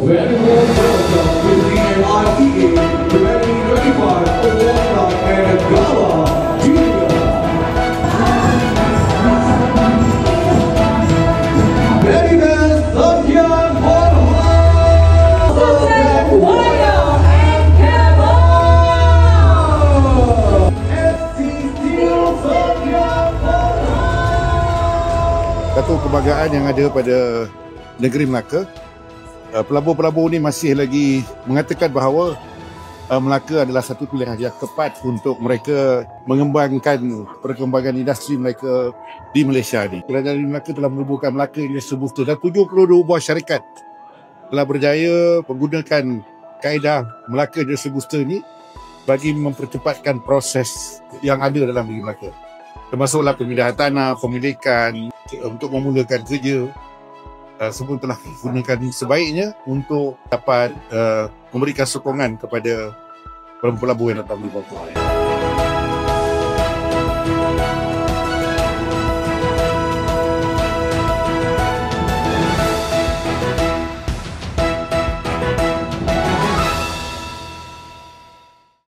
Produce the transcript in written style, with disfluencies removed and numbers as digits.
very warm welcome to the MIEA 2025 Award and Gala Dinner. Ladies Satya Varma, Waya and Kemal, SC Steel Satya Varma. Satu kebanggaan yang ada pada negeri Melaka, pelabur-pelabur ini masih lagi mengatakan bahawa Melaka adalah satu pilihan yang tepat untuk mereka mengembangkan perkembangan industri mereka di Malaysia ini. Kerajaan Melaka telah menubuhkan Melaka Industry Booster dan 72 buah syarikat telah berjaya menggunakan kaedah Melaka Industry Booster ini bagi mempercepatkan proses yang ada dalam negeri Melaka. Termasuklah pemindahan tanah, pemilikan untuk memulakan kerja. Semua telah digunakan sebaiknya untuk dapat memberikan sokongan kepada pelabur yang datang di bawah.